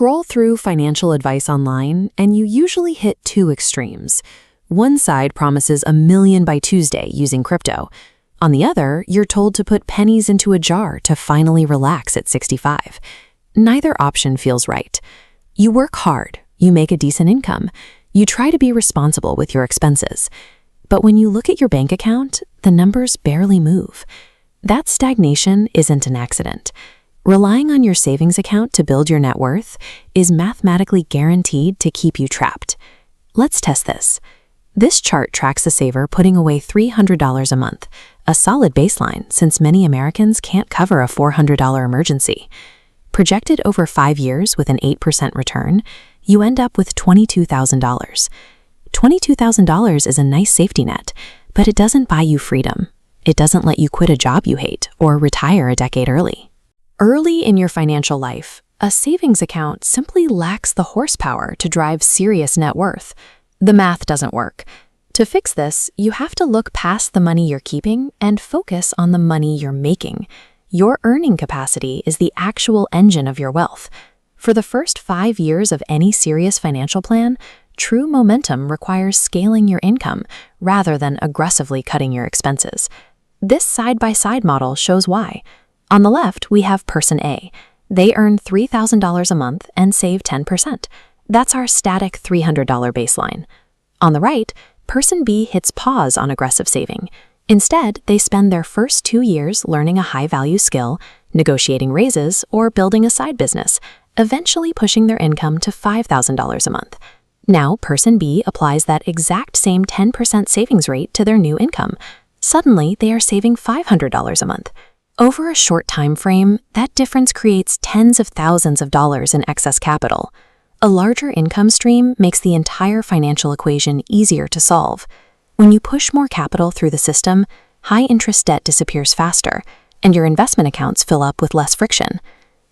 scroll through financial advice online, and you usually hit two extremes. One side promises $1 million by Tuesday using crypto. On the other, you're told to put pennies into a jar to finally relax at 65. Neither option feels right. You work hard, you make a decent income, you try to be responsible with your expenses. But when you look at your bank account, the numbers barely move. That stagnation isn't an accident. Relying on your savings account to build your net worth is mathematically guaranteed to keep you trapped. Let's test this. This chart tracks a saver putting away $300 a month, a solid baseline since many Americans can't cover a $400 emergency. Projected over 5 years with an 8% return, you end up with $22,000. $22,000 is a nice safety net, but it doesn't buy you freedom. It doesn't let you quit a job you hate or retire a decade early. Early in your financial life, a savings account simply lacks the horsepower to drive serious net worth. The math doesn't work. To fix this, you have to look past the money you're keeping and focus on the money you're making. Your earning capacity is the actual engine of your wealth. For the first 5 years of any serious financial plan, true momentum requires scaling your income rather than aggressively cutting your expenses. This side-by-side model shows why. On the left, we have Person A. They earn $3,000 a month and save 10%. That's our static $300 baseline. On the right, Person B hits pause on aggressive saving. Instead, they spend their first 2 years learning a high-value skill, negotiating raises, or building a side business, eventually pushing their income to $5,000 a month. Now, Person B applies that exact same 10% savings rate to their new income. Suddenly, they are saving $500 a month. Over a short time frame, that difference creates tens of thousands of dollars in excess capital. A larger income stream makes the entire financial equation easier to solve. When you push more capital through the system, high-interest debt disappears faster, and your investment accounts fill up with less friction.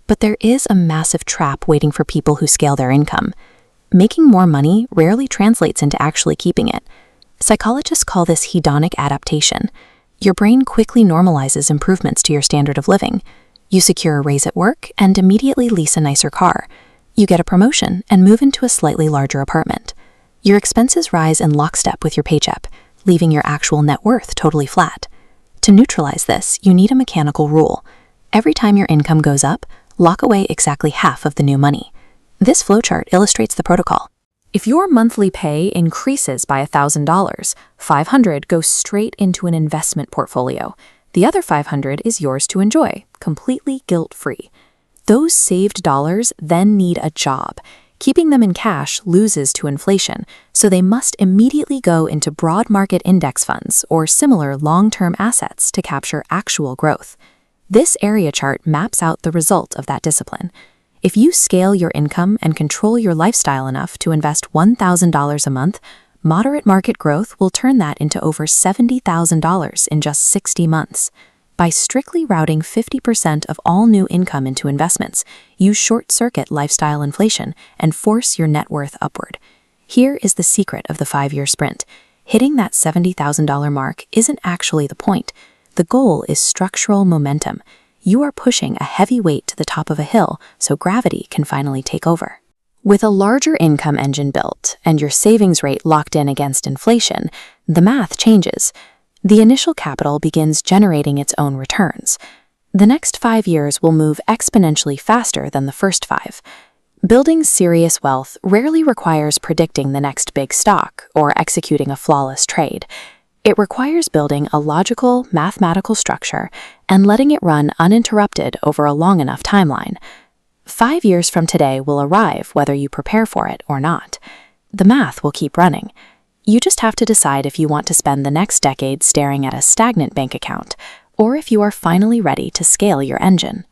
But there is a massive trap waiting for people who scale their income. Making more money rarely translates into actually keeping it. Psychologists call this hedonic adaptation. Your brain quickly normalizes improvements to your standard of living. You secure a raise at work and immediately lease a nicer car. You get a promotion and move into a slightly larger apartment. Your expenses rise in lockstep with your paycheck, leaving your actual net worth totally flat. To neutralize this, you need a mechanical rule. Every time your income goes up, lock away exactly half of the new money. This flowchart illustrates the protocol. If your monthly pay increases by $1,000, $500 goes straight into an investment portfolio. The other $500 is yours to enjoy, completely guilt-free. Those saved dollars then need a job. Keeping them in cash loses to inflation, so they must immediately go into broad market index funds or similar long-term assets to capture actual growth. This area chart maps out the result of that discipline. If you scale your income and control your lifestyle enough to invest $1,000 a month, moderate market growth will turn that into over $70,000 in just 60 months. By strictly routing 50% of all new income into investments, you short-circuit lifestyle inflation and force your net worth upward. Here is the secret of the 5-year sprint. Hitting that $70,000 mark isn't actually the point. The goal is structural momentum. You are pushing a heavy weight to the top of a hill so gravity can finally take over. With a larger income engine built and your savings rate locked in against inflation, the math changes. The initial capital begins generating its own returns. The next 5 years will move exponentially faster than the first 5. Building serious wealth rarely requires predicting the next big stock or executing a flawless trade. It requires building a logical, mathematical structure and letting it run uninterrupted over a long enough timeline. 5 years from today will arrive whether you prepare for it or not. The math will keep running. You just have to decide if you want to spend the next decade staring at a stagnant bank account, or if you are finally ready to scale your engine.